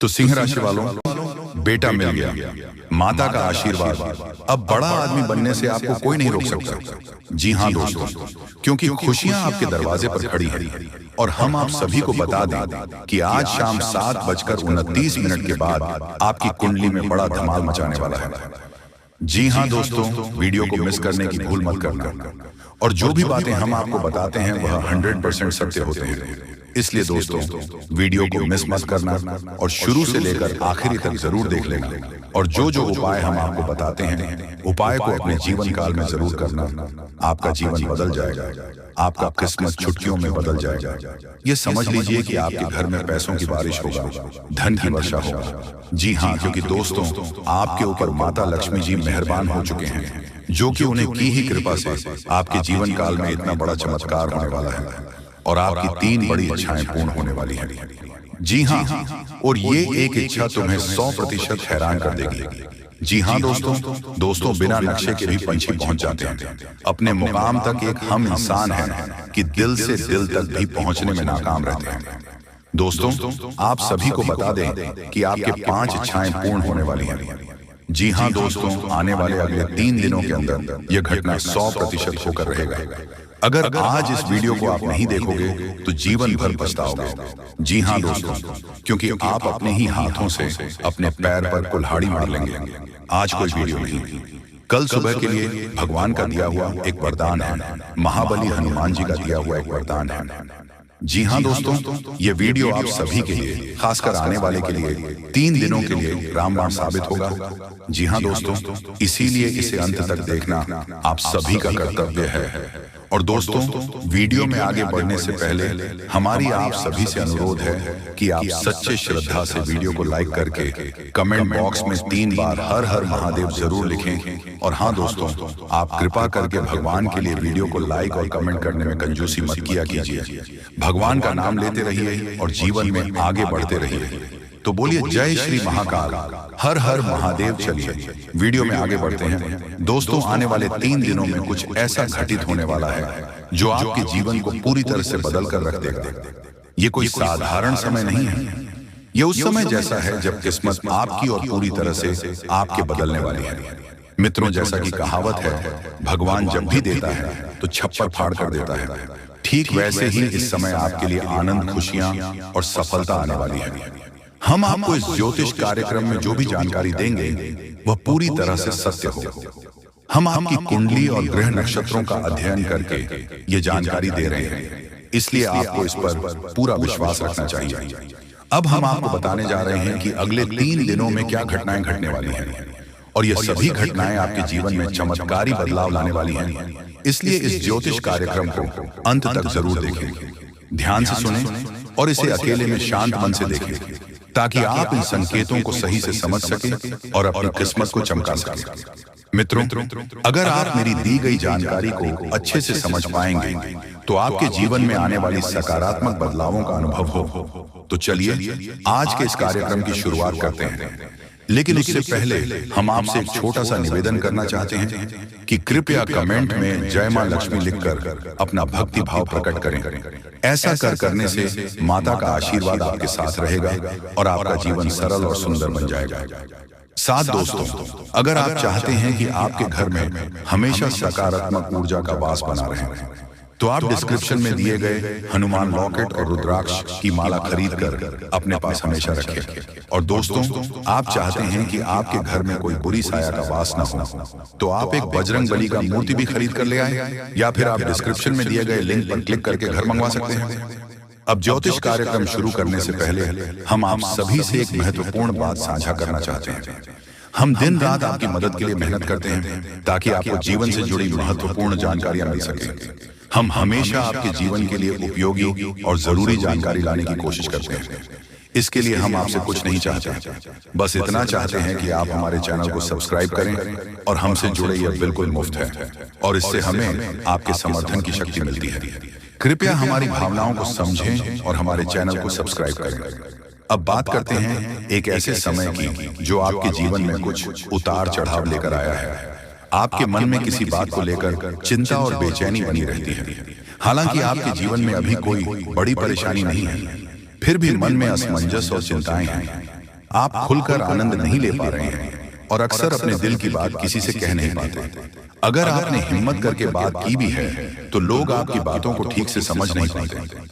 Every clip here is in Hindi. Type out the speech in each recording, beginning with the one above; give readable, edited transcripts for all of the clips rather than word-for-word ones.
तो सिंह राशि वालों, बेटा मिल गया, माता का आशीर्वाद, अब बड़ा आदमी बनने से आपको कोई नहीं रोक सकता। जी हाँ दोस्तों, क्योंकि खुशियां आपके दरवाजे पर खड़ी हैं और हम आप सभी को बता दें कि आज शाम 7:29 के बाद आपकी कुंडली में बड़ा धमाल मचाने वाला है। जी हाँ दोस्तों, वीडियो को मिस करने की भूल मत करना। और जो भी बातें हम आपको बताते हैं वह 100% सत्य होते हैं, इसलिए दोस्तों वीडियो को मिस मत करना और शुरू से लेकर आखिरी तक जरूर देख लेना। और जो जो उपाय हम आपको बताते हैं, उपाय को अपने जीवन काल में जरूर करना। आपका जीवन बदल जाएगा, आपका किस्मत चुटकियों में बदल जाएगा। ये समझ लीजिए कि आपके घर में पैसों की बारिश होगा, धन की वर्षा होगा। जी हाँ, क्योंकि दोस्तों आपके ऊपर माता लक्ष्मी जी मेहरबान हो चुके हैं, जो कि उन्हें की ही कृपा से आपके जीवन काल में इतना बड़ा चमत्कार होने वाला है और आपकी 3 बड़ी इच्छाएं पूर्ण होने वाली हैं। जी हाँ, और ये एक इच्छा तुम्हें 100% हैरान कर देगी। जी हाँ दोस्तों बिना नक्शे के भी पंछी पहुंच जाते हैं अपने मुकाम तक। एक हम इंसान हैं कि दिल से दिल तक भी पहुंचने में नाकाम रहते हैं। दोस्तों आप सभी को बता दें कि आपके 5 इच्छाएं पूर्ण होने वाली हैं। जी हाँ दोस्तों, आने वाले अगले 3 दिनों के अंदर यह घटना 100% होकर रहेगा। अगर आज इस वीडियो को आप नहीं देखोगे तो जीवन भर पछताओगे। जी हाँ दोस्तों, क्योंकि आप अपने ही हाथों से अपने पैर पर कुल्हाड़ी मार लेंगे। आज कोई वीडियो नहीं, कल सुबह के लिए भगवान का दिया हुआ एक वरदान है, महाबली हनुमान जी का दिया हुआ एक वरदान है। जी हाँ दोस्तों, ये वीडियो आप सभी के लिए, खासकर आने वाले के लिए 3 दिनों के लिए रामबाण साबित होगा। जी हाँ दोस्तों, इसीलिए इसे अंत तक देखना आप सभी का कर्तव्य है। और दोस्तों वीडियो में आगे बढ़ने से पहले हमारी आप सभी से अनुरोध है कि आप सच्चे श्रद्धा से वीडियो को लाइक करके कमेंट बॉक्स में 3 बार हर हर महादेव जरूर लिखें। और हाँ दोस्तों, आप कृपा करके भगवान के लिए वीडियो को लाइक और कमेंट करने में कंजूसी मत किया कीजिए। भगवान का नाम लेते रहिए और जीवन में आगे बढ़ते रहिए। तो बोलिए जय श्री महाकाल, हर हर महादेव। चलिए वीडियो में आगे बढ़ते हैं। दोस्तों आने वाले 3 दिनों में कुछ ऐसा घटित होने वाला है जो आपके जीवन को पूरी तरह से बदल कर रख देगा। ये कोई साधारण समय नहीं है, ये उस समय जैसा है जब किस्मत आपकी और पूरी तरह से आपके बदलने वाली है। मित्रों, जैसा कि कहावत है, भगवान जब भी देता है तो छप्पर फाड़ कर देता है। ठीक वैसे ही इस समय आपके लिए आनंद, खुशियां और सफलता आने वाली है। हम आपको इस ज्योतिष कार्यक्रम में जो भी जानकारी देंगे वह पूरी तरह से सत्य हो। हम आपकी कुंडली और ग्रह नक्षत्रों का अध्ययन करके ये जानकारी दे रहे हैं, इसलिए आपको इस पर पूरा विश्वास रखना चाहिए। अब हम आपको बताने जा रहे हैं कि अगले 3 दिनों में क्या घटनाएं घटने वाली हैं, और ये सभी घटनाएं आपके जीवन में चमत्कारी बदलाव लाने वाली हैं। इसलिए इस ज्योतिष कार्यक्रम को अंत तक जरूर देखें, ध्यान से सुनें और इसे अकेले में शांत मन से देखें, ताकि आप इन संकेतों को सही से समझ सकें और अपनी किस्मत को चमका सकें। मित्रों, अगर आप मेरी दी गई जानकारी को अच्छे से समझ पाएंगे तो आपके जीवन में आने वाली सकारात्मक बदलावों का अनुभव हो। तो चलिए आज के इस कार्यक्रम की शुरुआत करते हैं। लेकिन उससे पहले हम आपसे एक छोटा सा निवेदन करना चाहते हैं कि कृपया कमेंट में जय मां लक्ष्मी लिखकर अपना भक्ति भाव प्रकट करें। ऐसा करने से माता का आशीर्वाद आपके साथ रहेगा और आपका जीवन सरल और सुंदर बन जाएगा। साथ दोस्तों, अगर आप चाहते हैं कि आपके घर में हमेशा सकारात्मक ऊर्जा का वास बना रहे तो आप डिस्क्रिप्शन में दिए गए हनुमान लॉकेट और रुद्राक्ष की माला खरीद कर अपने पास हमेशा रखें। और दोस्तों, आप चाहते हैं कि आपके घर में कोई बुरी साया का वास न हो तो आप एक बजरंग बली का मूर्ति भी खरीद कर ले आए, या फिर आप डिस्क्रिप्शन में दिए गए लिंक पर क्लिक करके घर मंगवा सकते हैं। अब ज्योतिष कार्यक्रम शुरू करने से पहले हम आप सभी से एक महत्वपूर्ण बात साझा करना चाहते हैं। हम दिन रात आपकी मदद के लिए मेहनत करते हैं ताकि आपको जीवन से जुड़ी महत्वपूर्ण जानकारियां मिल सके। हम हमेशा आपके जीवन के लिए उपयोगी और जरूरी जानकारी लाने की कोशिश करते हैं। इसके लिए हम आपसे कुछ नहीं चाहते, बस इतना चाहते हैं कि आप हमारे चैनल को सब्सक्राइब करें और हमसे जुड़े। यह बिल्कुल मुफ्त है और इससे हमें आपके समर्थन की शक्ति मिलती है। कृपया हमारी भावनाओं को समझें और हमारे चैनल को सब्सक्राइब करें। अब बात करते हैं एक ऐसे समय की जो आपके जीवन में कुछ उतार चढ़ाव लेकर आया है। आपके मन में किसी बात को लेकर चिंता और बेचैनी बनी रहती है। हालांकि आपके जीवन में अभी कोई बड़ी परेशानी नहीं है, फिर भी मन में असमंजस और चिंताएं हैं। आप खुलकर आनंद नहीं ले पा रहे हैं और अक्सर अपने दिल की बात किसी से कह नहीं पाते। अगर आपने हिम्मत करके बात की भी है तो लोग आपकी बातों को ठीक से समझ नहीं पाते।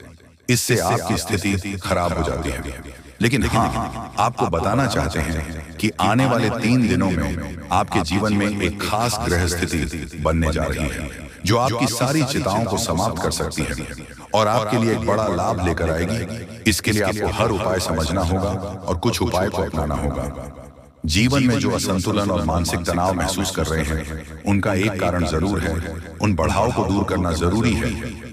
इससे आपकी स्थिति खराब हो जाती है। लेकिन हाँ, आपको बताना चाहते हैं कि आने वाले 3 दिनों में आपके जीवन में एक खास ग्रह स्थिति बनने जा रही है जो आपकी सारी चिंताओं को समाप्त कर सकती है और आपके लिए एक बड़ा लाभ लेकर आएगी। इसके लिए आपको हर उपाय समझना होगा और कुछ उपाय को अपनाना होगा। जीवन में जो असंतुलन और मानसिक तनाव महसूस कर रहे हैं उनका एक कारण जरूर है। उन बढ़ाव को दूर करना जरूरी है,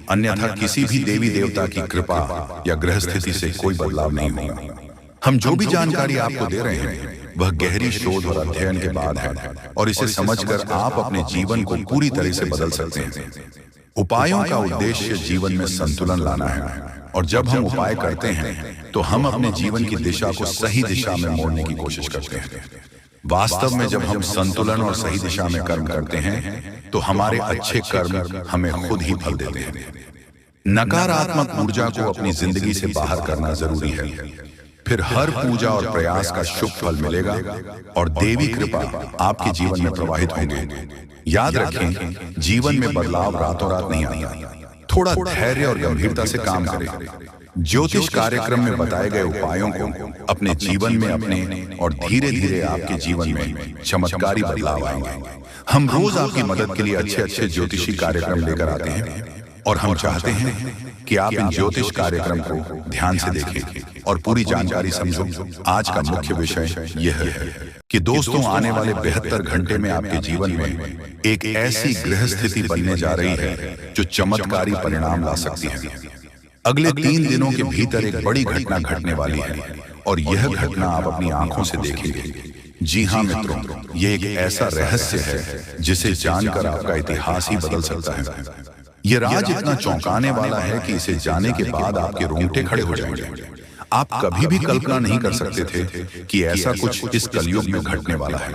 अन्यथा किसी भी देवी देवता की कृपा या ग्रह स्थिति से कोई बदलाव नहीं होगा। हम जो भी जानकारी आपको दे रहे हैं वह गहरी शोध और अध्ययन के बाद है और इसे समझकर आप अपने जीवन को पूरी तरह से बदल सकते हैं। उपायों का उद्देश्य जीवन में संतुलन लाना है और जब हम उपाय करते हैं तो हम अपने जीवन की दिशा को सही दिशा में मोड़ने की कोशिश करते हैं। वास्तव में जब हम संतुलन और सही दिशा में कर्म करते हैं तो हमारे अच्छे कर्म हमें खुद ही फल देते हैं। नकारात्मक ऊर्जा को अपनी जिंदगी से बाहर करना जरूरी है, फिर हर पूजा और प्रयास का शुभ फल मिलेगा और देवी कृपा आपके जीवन में प्रवाहित होंगे। याद रखें, जीवन में बदलाव रातों रात नहीं आता। थोड़ा धैर्य और गंभीरता से काम करें। ज्योतिष कार्यक्रम में बताए गए उपायों को अपने जीवन में अपने और धीरे धीरे आपके जीवन में चमत्कारी बदलाव आएंगे। हम रोज आपकी मदद के लिए अच्छे अच्छे ज्योतिषी कार्यक्रम लेकर आते हैं और हम चाहते हैं कि आप इन ज्योतिष कार्यक्रम को ध्यान से देखें और पूरी जानकारी समझो। आज का मुख्य विषय यह है कि दोस्तों, आने वाले 72 घंटे में आपके जीवन में एक ऐसी ग्रह स्थिति बनने जा रही है जो चमत्कारी परिणाम ला सकती है। अगले 3 दिनों के भीतर एक बड़ी घटना घटने वाली है और यह घटना आप अपनी आंखों से देखेंगे। जी हाँ मित्रों, यह एक ऐसा रहस्य है जिसे जानकर आपका इतिहास ही बदल सकता है। यह राज इतना चौंकाने वाला है कि इसे जाने के बाद आपके रोंगटे खड़े हो जाएंगे। आप कभी भी कल्पना नहीं कर सकते थे कि ऐसा कुछ इस कलयुग में घटने वाला है।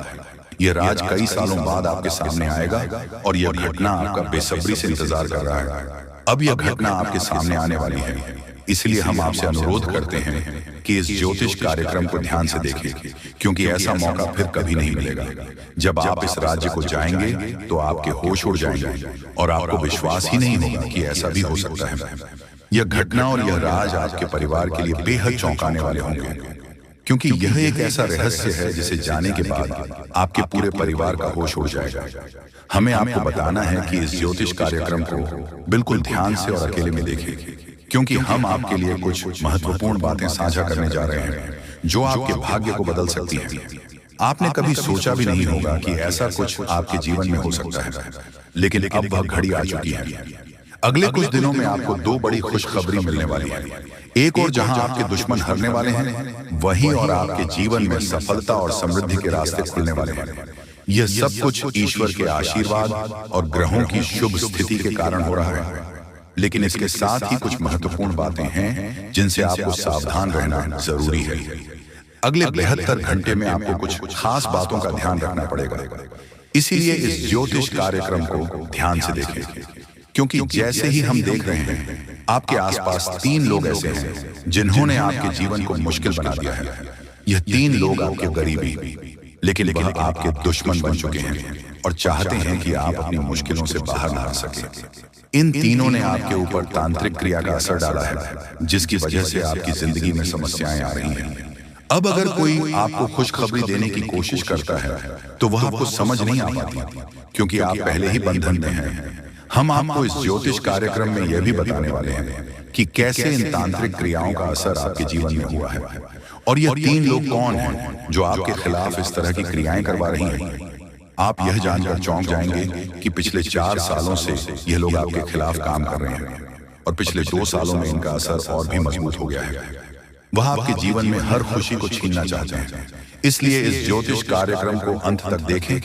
यह राज कई सालों बाद आपके सामने आएगा और यह घटना आपका बेसब्री से इंतजार कर रहा है। अब यह घटना आपके सामने आने वाली है, इसलिए हम आपसे अनुरोध करते हैं कि इस ज्योतिष कार्यक्रम को ध्यान से देखें, क्योंकि ऐसा मौका फिर कभी नहीं मिलेगा। जब आप इस राज्य को जाएंगे तो आपके होश उड़ जाएंगे और आपको विश्वास ही नहीं होगा कि ऐसा भी हो सकता है। यह घटना और यह राज आपके परिवार के लिए बेहद चौंकाने वाले होंगे, क्योंकि यह एक ऐसा रहस्य है जिसे जाने के बाद आपके पूरे परिवार का होश उड़ जाएगा। हमें आपको बताना है कि इस ज्योतिष कार्यक्रम को बिल्कुल ध्यान से और अकेले में देखें, क्योंकि हम आपके लिए कुछ महत्वपूर्ण बातें साझा करने जा रहे हैं जो आपके भाग्य को बदल सकती हैं। आपने कभी सोचा भी नहीं होगा कि ऐसा कुछ आपके जीवन में हो सकता है, लेकिन अब वह घड़ी आ चुकी है। अगले कुछ दिनों में आपको 2 बड़ी खुशखबरी मिलने वाली है। एक और जहां आपके दुश्मन हारने वाले हैं, वहीं और आपके जीवन में सफलता और समृद्धि के रास्ते खुलने वाले हैं। यह सब कुछ ईश्वर के आशीर्वाद और ग्रहों की शुभ स्थिति के कारण हो रहा है, लेकिन इसके साथ ही कुछ महत्वपूर्ण बातें हैं जिनसे आपको सावधान रहना जरूरी है। अगले 72 घंटे में आपको कुछ खास बातों का ध्यान रखना पड़ेगा, इसीलिए इस ज्योतिष कार्यक्रम को ध्यान से देखें, क्योंकि जैसे ही हम देख रहे हैं आपके आसपास 3 लोग ऐसे हैं जिन्होंने आपके जीवन को मुश्किल बना दिया है। यह 3 लोग आपके करीबी, लेकिन वह आपके दुश्मन बन चुके हैं और चाहते हैं कि आप अपनी मुश्किलों से बाहर ना आ सके। इन तीनों ने आपके ऊपर तांत्रिक क्रिया का असर डाला है, जिसकी वजह से आपकी जिंदगी में समस्याएं आ रही हैं। अब अगर कोई आपको खुशखबरी देने की कोशिश करता है तो वह आपको समझ नहीं आ पाती, क्योंकि आप पहले ही बंधन में हैं। हम आपको इस ज्योतिष कार्यक्रम में यह भी बताने वाले हैं कि कैसे इन तांत्रिक क्रियाओं का असर आपके जीवन में हुआ है और यह 3 लोग कौन हैं जो आपके खिलाफ इस तरह की क्रियाएं करवा रही हैं। आप यह जानकर चौंक जाएंगे कि पिछले 4 सालों से यह लोग आपके खिलाफ काम कर रहे हैं और पिछले 2 सालों में इनका असर और भी मजबूत हो गया है। वह आपके जीवन में हर खुशी को छीनना चाहते हैं। इसलिए इस ज्योतिष कार्यक्रम को अंत तक देखें,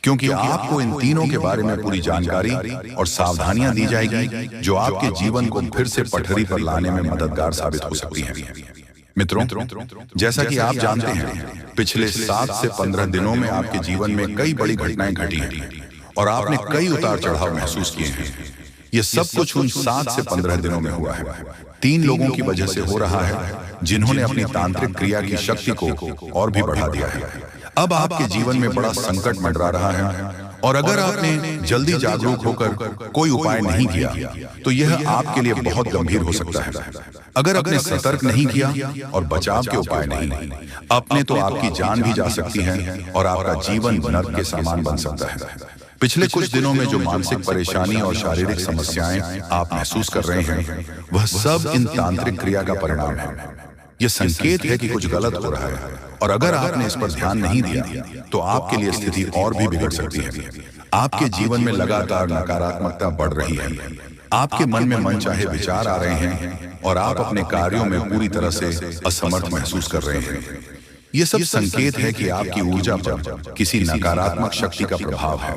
क्योंकि आपको इन तीनों के बारे में पूरी जानकारी और सावधानियां दी जाएगी जो आपके जीवन को फिर से पटरी पर लाने में मददगार साबित हो सकती हैं। मित्रों, जैसा कि आप जानते हैं, पिछले 7 से 15 दिनों में आपके जीवन में कई बड़ी घटनाएं घटी हैं और आपने कई उतार चढ़ाव महसूस किए हैं। ये सब कुछ उन 7 से 15 दिनों में हुआ है। 3 लोगों की वजह से हो रहा है जिन्होंने अपनी तांत्रिक क्रिया की शक्ति को और भी बढ़ा दिया है। अब आपके जीवन में बड़ा संकट मंडरा रहा है और अगर आपने जल्दी जागरूक होकर कोई उपाय नहीं किया तो यह आपके लिए बहुत गंभीर हो सकता है। अगर आपने सतर्क नहीं किया और बचाव के उपाय नहीं अपने तो आपकी जान भी जा सकती है और आपका जीवन नर्क के समान बन सकता है। पिछले कुछ दिनों में जो मानसिक परेशानी और शारीरिक समस्याएं आप महसूस कर रहे हैं वह सब इन तांत्रिक क्रिया का परिणाम है। यह संकेत है कि कुछ गलत हो रहा है और अगर आपने इस पर ध्यान नहीं दिया तो आपके लिए स्थिति और भी बिगड़ सकती है। आपके जीवन में लगातार नकारात्मकता बढ़ रही है, आपके मन में मनचाहे विचार आ रहे हैं और आप अपने कार्यों में पूरी तरह से असमर्थ महसूस कर रहे हैं। यह सब संकेत है कि आपकी ऊर्जा पर किसी नकारात्मक शक्ति का प्रभाव है।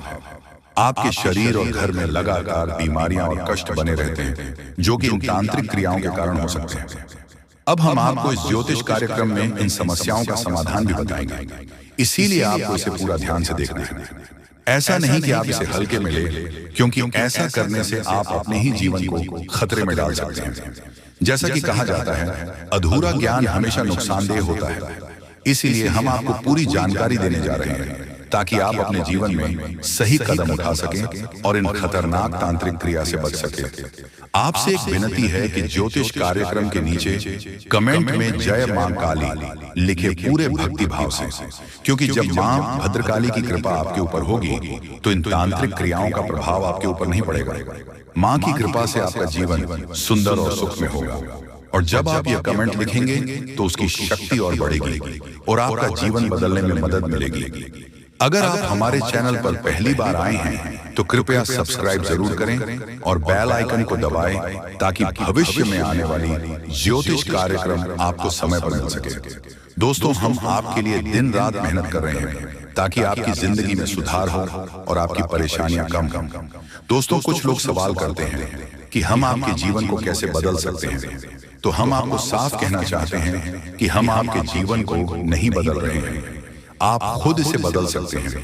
आपके शरीर और घर में लगातार बीमारियां और कष्ट बने रहते हैं जो कि इन तांत्रिक क्रियाओं के कारण हो सकते हैं। अब हम आपको इस ज्योतिष कार्यक्रम में इन समस्याओं का समाधान भी बताएंगे, इसीलिए आपको इसे पूरा ध्यान से देखना है। ऐसा नहीं कि आप इसे हल्के में ले, क्योंकि ऐसा करने से आप अपने ही जीवन को खतरे में डाल सकते हैं। जैसा कि कहा जाता है, अधूरा ज्ञान हमेशा नुकसानदेह होता है। इसीलिए हम आपको पूरी जानकारी देने जा रहे हैं ताकि आप अपने जीवन में सही कदम उठा सकें और इन खतरनाक तांत्रिक क्रिया से बच सकें। आपसे एक विनती है कि ज्योतिष कार्यक्रम के नीचे कमेंट में जय मां काली लिखे पूरे भक्ति भाव से, क्योंकि जब मां भद्रकाली की कृपा आपके ऊपर होगी तो इन तांत्रिक क्रियाओं का प्रभाव आपके ऊपर नहीं पड़ेगा। मां की कृपा से आपका जीवन सुंदर और सुख में होगा और जब आप यह कमेंट लिखेंगे तो उसकी शक्ति और बढ़ेगी और आपका जीवन बदलने में मदद मिलेगी। अगर आप हमारे चैनल पर पहली बार आए हैं तो कृपया सब्सक्राइब जरूर करें और बेल आइकन को दबाएं ताकि भविष्य में आने वाली ज्योतिष कार्यक्रम आपको समय पर मिल सके। दोस्तों, हम आपके लिए दिन रात मेहनत कर रहे हैं ताकि आपकी जिंदगी में सुधार हो और आपकी परेशानियां कम। दोस्तों, कुछ लोग सवाल करते हैं कि हम आपके जीवन को कैसे बदल सकते हैं, तो हम आपको साफ कहना चाहते हैं कि हम आपके जीवन को नहीं बदल रहे हैं, आप खुद इसे बदल सकते हैं।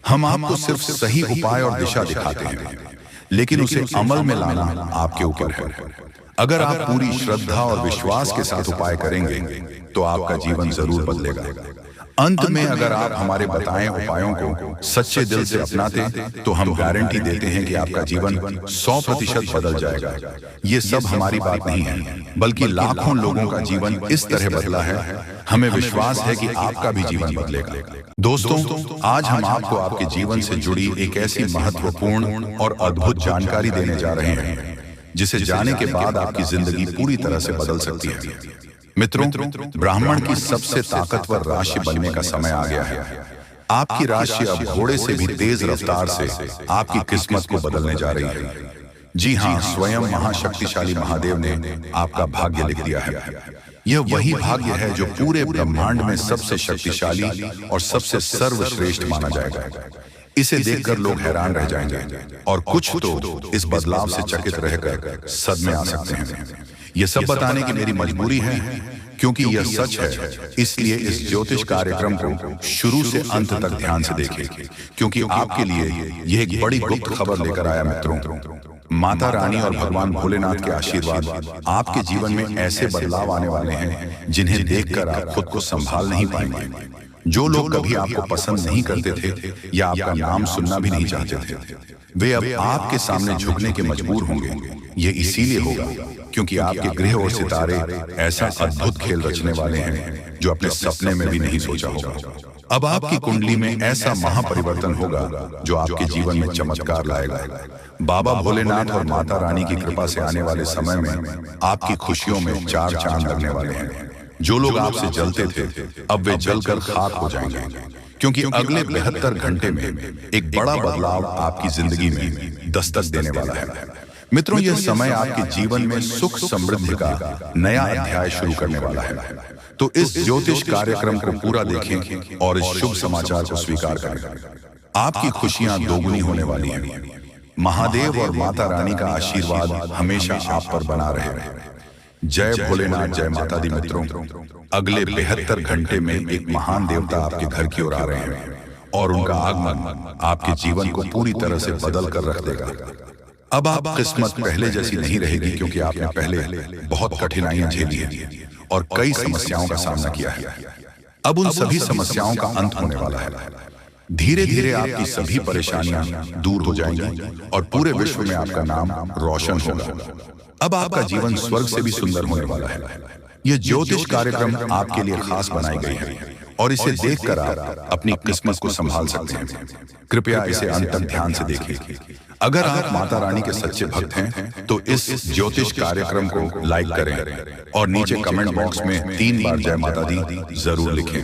हम आपको सिर्फ सही उपाय और दिशा दिखाते हैं, लेकिन उसे अमल में लाना आपके ऊपर है। अगर आप पूरी श्रद्धा और विश्वास के साथ उपाय करेंगे तो आपका जीवन जरूर बदलेगा। अंत में अगर आप हमारे बताए उपायों को सच्चे दिल से अपनाते तो हम गारंटी देते हैं कि आपका जीवन 100% बदल जाएगा। ये सब हमारी बात नहीं है, बल्कि लाखों लोगों का जीवन इस तरह बदला है। हमें विश्वास है कि आपका भी जीवन बदलेगा। दोस्तों, आज हम आपको आपके जीवन से जुड़ी एक ऐसी महत्वपूर्ण और अद्भुत जानकारी देने जा रहे हैं जिसे जाने के बाद आपकी जिंदगी पूरी तरह से बदल सकती है। मित्रों, ब्राह्मण की सबसे ताकतवर राशि बनने का समय आ गया है। आपकी राशि अब घोड़े से भी तेज रफ्तार से आपकी किस्मत को बदलने जा रही है। जी हाँ, स्वयं महाशक्तिशाली महादेव ने आपका भाग्य लिख दिया है। यह वही भाग्य है जो पूरे ब्रह्मांड में सबसे शक्तिशाली और सबसे सर्वश्रेष्ठ माना जाएगा। इसे देखकर लोग हैरान रह जाएंगे और कुछ तो इस बदलाव से चकित रहकर सदमे आ सकते हैं। यह सब बताने की मेरी मजबूरी है क्योंकि यह सच है, इसलिए इस ज्योतिष कार्यक्रम को शुरू से अंत तक ध्यान से देखें, क्योंकि आपके लिए यह एक बड़ी गुप्त खबर लेकर आया। मित्रों, माता रानी और भगवान भोलेनाथ के आशीर्वाद आपके जीवन में ऐसे बदलाव आने वाले हैं जिन्हें देखकर आप खुद को संभाल नहीं पाएंगे। जो लोग कभी आपको पसंद नहीं करते थे या आपका नाम सुनना भी नहीं चाहते थे, वे अब आपके सामने झुकने के मजबूर होंगे। ये इसीलिए होगा क्योंकि आपके ग्रह और सितारे ऐसा अद्भुत खेल रचने वाले हैं जो अपने सपने में भी नहीं सोचा होगा। अब आपकी कुंडली में ऐसा महापरिवर्तन होगा जो आपके जीवन में चमत्कार लाएगा। बाबा भोलेनाथ और माता रानी की कृपा से आने वाले समय में आपकी खुशियों में 4 चांद लगने वाले हैं। जो लोग आपसे जलते थे अब वे जलकर खाक हो जाएंगे, क्योंकि अगले 72 घंटे में एक बड़ा बदलाव आपकी जिंदगी में दस्तक देने वाला है। मित्रों, यह समय आपके जीवन में सुख समृद्धि का नया अध्याय शुरू करने वाला है। तो इस ज्योतिष कार्यक्रम को पूरा देखें और इस शुभ समाचार को स्वीकार करें। आपकी खुशियां दोगुनी होने वाली हैं। महादेव और माता रानी का आशीर्वाद हमेशा आप पर बना रहे। जय भोलेनाथ, जय माता दी। मित्रों, अगले 72 घंटे में एक महान देवता आपके घर की ओर आ रहे हैं और उनका आगमन आपके जीवन को पूरी तरह से बदल कर रख देगा। अब आप किस्मत पहले जैसी नहीं रहेगी, क्योंकि आपने पहले बहुत कठिनाइयां झेली हैं और कई समस्याओं का सामना किया है। अब उन सभी समस्याओं का अंत होने वाला है। धीरे धीरे आपकी सभी परेशानियां दूर हो जाएंगी और पूरे विश्व में आपका नाम रोशन होगा। अब आपका जीवन स्वर्ग से भी सुंदर होने वाला है। यह ज्योतिष कार्यक्रम आपके लिए खास बनाई गई है और इसे देखकर आप अपनी किस्मत को संभाल सकते हैं। कृपया इसे अंत तक ध्यान से देखिए। अगर आप माता रानी के सच्चे भक्त हैं तो इस ज्योतिष कार्यक्रम को लाइक करें और नीचे कमेंट बॉक्स में 3 बार जय माता दी जरूर लिखें।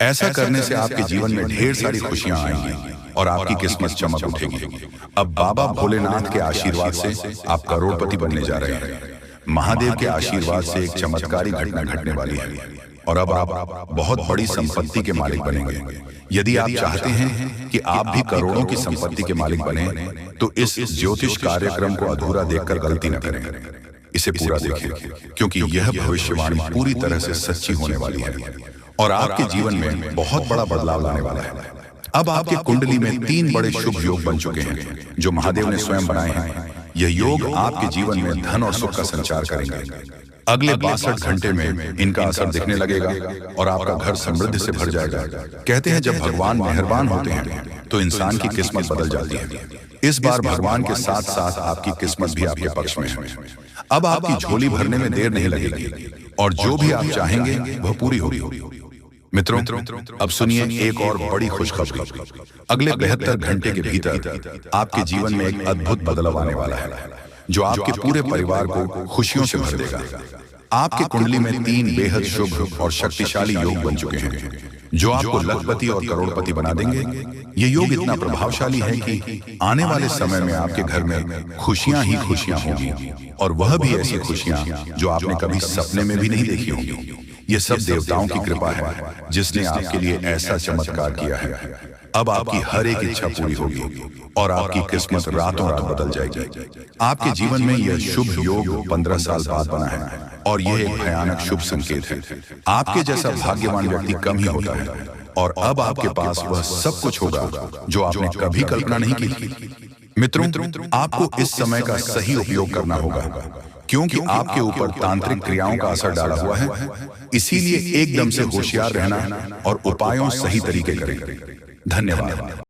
ऐसा करने से आपके जीवन में ढेर सारी खुशियां आएंगी और आपकी किस्मत चमक उठेगी। अब बाबा भोलेनाथ के आशीर्वाद से आप करोड़पति बनने जा रहे हैं। महादेव के आशीर्वाद से एक चमत्कारी घटना घटने वाली है और अब आप बहुत बड़ी संपत्ति के मालिक बनेंगे। यदि आप चाहते हैं कि आप भी करोड़ों की संपत्ति के मालिक बने तो इस ज्योतिष कार्यक्रम को अधूरा देखकर गलती न करें। इसे पूरा देखें, क्योंकि यह भविष्यवाणी पूरी तरह से सच्ची होने वाली है और आपके जीवन में बहुत बड़ा बदलाव लाने वाला है। अब आपकी कुंडली में 3 बड़े शुभ योग बन चुके हैं जो महादेव ने स्वयं बनाए हैं। यह योग आपके जीवन में धन और सुख का संचार करेंगे। अगले 62 घंटे में इनका असर दिखने लगेगा और आपका घर समृद्धि से भर जाएगा। कहते हैं जब भगवान मेहरबान होते हैं तो इंसान की किस्मत बदल जाती है। इस बार भगवान के साथ साथ आपकी किस्मत भी आपके पक्ष में है। अब आपकी झोली भरने में देर नहीं लगेगी और जो भी आप चाहेंगे वह पूरी होगी। मित्रों, अब सुनिए एक और बड़ी खुशखबरी। अगले 72 घंटे के भीतर आपके जीवन में एक अद्भुत बदलाव आने वाला है जो आपके पूरे परिवार को खुशियों से भर देगा। आपके कुंडली में 3 बेहद शुभ और शक्तिशाली योग बन चुके हैं जो आपको लखपति और करोड़पति बना देंगे। ये योग इतना प्रभावशाली है कि आने वाले समय में आपके घर में खुशियां ही खुशियां होंगी और वह भी ऐसी खुशियां जो आपने कभी सपने में भी नहीं देखी होंगी। ये सब देवताओं की कृपा है जिसने आपके लिए ऐसा चमत्कार किया है। अब आपकी हर एक इच्छा पूरी होगी और आपकी किस्मत रातों रात बदल जाएगी। आपके जीवन में यह शुभ योग 15 साल बाद बना है और यह एक भयानक शुभ संकेत है। आपके जैसा भाग्यवान व्यक्ति कम ही होता है और अब आपके पास वह सब कुछ होगा जो आपने कभी कल्पना नहीं की थी। मित्रों, आपको इस समय का सही उपयोग करना होगा, क्योंकि आपके ऊपर तांत्रिक क्रियाओं का असर डाला हुआ है। इसीलिए एकदम से होशियार रहना और उपायों सही तरीके करें। धन्यवाद।